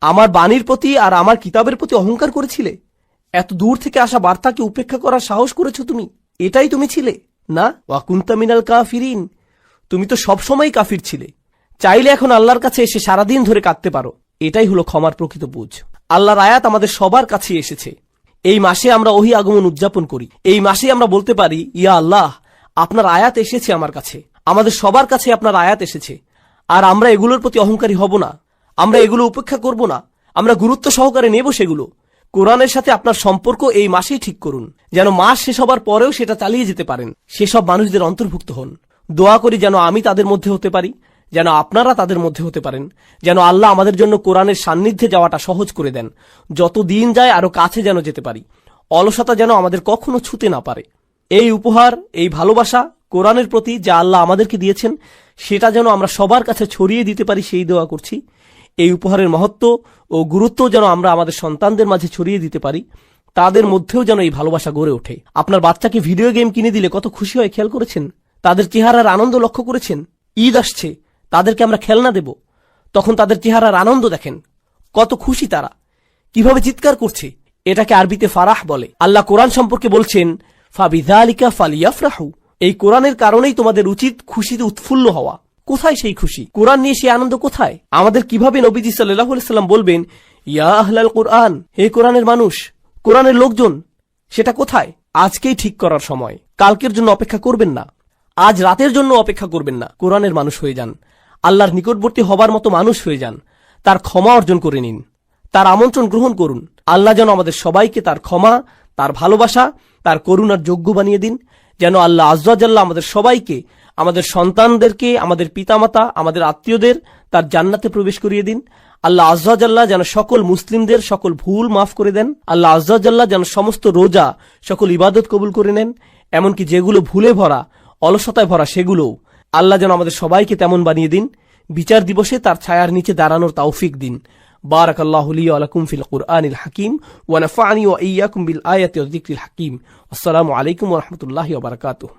আমার বাণীর প্রতি আর আমার কিতাবের প্রতি অহংকার করেছিলে। এত দূর থেকে আসা বার্তাকে উপেক্ষা করার সাহস করেছো তুমি, এটাই তুমি ছিলে না? ওয়া কুনতা মিনাল কাফিরিন, তুমি তো সবসময় কাফির ছিলে। চাইলে এখন আল্লাহর কাছে এসে সারাদিন ধরে কাঁদতে পারো। এটাই হলো ক্ষমার প্রকৃত বুঝ। আল্লাহর আয়াত আমাদের সবার কাছে এসেছে। এই মাসে আমরা ওহী আগমন উদযাপন করি, এই মাসে আমরা বলতে পারি ইয়া আল্লাহ আপনার আয়াত এসেছে আমার কাছে, আমাদের সবার কাছে আপনার আয়াত এসেছে। আর আমরা এগুলোর প্রতি অহংকারী হব না, আমরা এগুলো উপেক্ষা করব না, আমরা গুরুত্ব সহকারে নেব সেগুলো। কোরআনের সাথে আপনার সম্পর্ক এই মাসেই ঠিক করুন, যেন মাস শেষ হবার পরেও সেটা চালিয়ে যেতে পারেন, সেসব মানুষদের অন্তর্ভুক্ত হন। দোয়া করি যেন আমি তাদের মধ্যে হতে পারি, যেন আপনারা তাদের মধ্যে হতে পারেন, যেন আল্লাহ আমাদের জন্য কোরআনের সান্নিধ্যে যাওয়াটা সহজ করে দেন। যত দিন যায় আরো কাছে যেন যেতে পারি, অলসতা যেন আমাদের কখনো ছুতে না পারে। এই উপহার, এই ভালোবাসা কোরআনের প্রতি যা আল্লাহ আমাদেরকে দিয়েছেন, সেটা যেন আমরা সবার কাছে ছড়িয়ে দিতে পারি, সেই দোয়া করছি। এই উপহারের মহত্ব ও গুরুত্ব যেন আমরা আমাদের সন্তানদের মাঝে ছড়িয়ে দিতে পারি, তাদের মধ্যেও যেন এই ভালোবাসা গড়ে ওঠে। আপনার বাচ্চাকে ভিডিও গেম কিনে দিলে কত খুশি হয় খেয়াল করেছেন? তাদের চেহারার আনন্দ লক্ষ্য করেছেন? ঈদ আসছে, তাদেরকে আমরা খেলনা দেব, তখন তাদের চেহারার আনন্দ দেখেন, কত খুশি তারা, কিভাবে চিৎকার করছে। এটাকে আরবিতে ফারাহ বলে। আল্লাহ কোরআন সম্পর্কে বলছেন ফাবিযালিকা ফালিয়াফরাহু, এই কোরআনের কারণেই তোমাদের উচিত খুশিতে উৎফুল্ল হওয়া। কোথায় সেই খুশি? কোরআন নিয়ে সেই আনন্দ কোথায়? আমাদের কিভাবে নবীজি সাল্লাল্লাহু আলাইহি সাল্লাম বলবেন, ইয়া আহলাল কোরআন, হে কোরআনের মানুষ, কোরআনের লোকজন, সেটা কোথায়? আজকেই ঠিক করার সময়। কালকের জন্য অপেক্ষা করবেন না, আজ রাতের জন্য অপেক্ষা করবেন না। কোরআনের মানুষ হয়ে যান, আল্লাহর নিকটবর্তী হবার মতো মানুষ হয়ে যান, তার ক্ষমা অর্জন করে নিন, তার আমন্ত্রণ গ্রহণ করুন। আল্লাহ যেন আমাদের সবাইকে তার ক্ষমা, তার ভালোবাসা, তার করুণার যোগ্য বানিয়ে দিন। যেন আল্লাহ আয্যা ওয়া জাল্লা আমাদের সবাইকে, আমাদের সন্তানদেরকে, আমাদের পিতামাতা, আমাদের আত্মীয়দের তার জান্নাতে প্রবেশ করিয়ে দিন। আল্লাহ আয্যা ওয়া জাল্লা যেন সকল মুসলিমদের সকল ভুল মাফ করে দেন। আল্লাহ আয্যা ওয়া জাল্লা যেন সমস্ত রোজা, সকল ইবাদত কবুল করে নেন, এমনকি যেগুলো ভুলে ভরা, অলসতায় ভরা সেগুলোও। আল্লাহ যেন আমাদের সবাইকে তেমন বানিয়ে দিন। বিচার দিবসে তার ছায়ার নিচে দাঁড়ানোর তৌফিক দিন। বারাকাল্লাহু লি ওয়া লাকুম ফিল কুরআনিল হাকিম ওয়া নাফা'নি ওয়া ইয়্যাকুম বিল আয়াতি ওয়াজ যিকরিল হাকিম। আসসালামু আলাইকুম ওয়া রাহমাতুল্লাহি ওয়া বারাকাতুহু।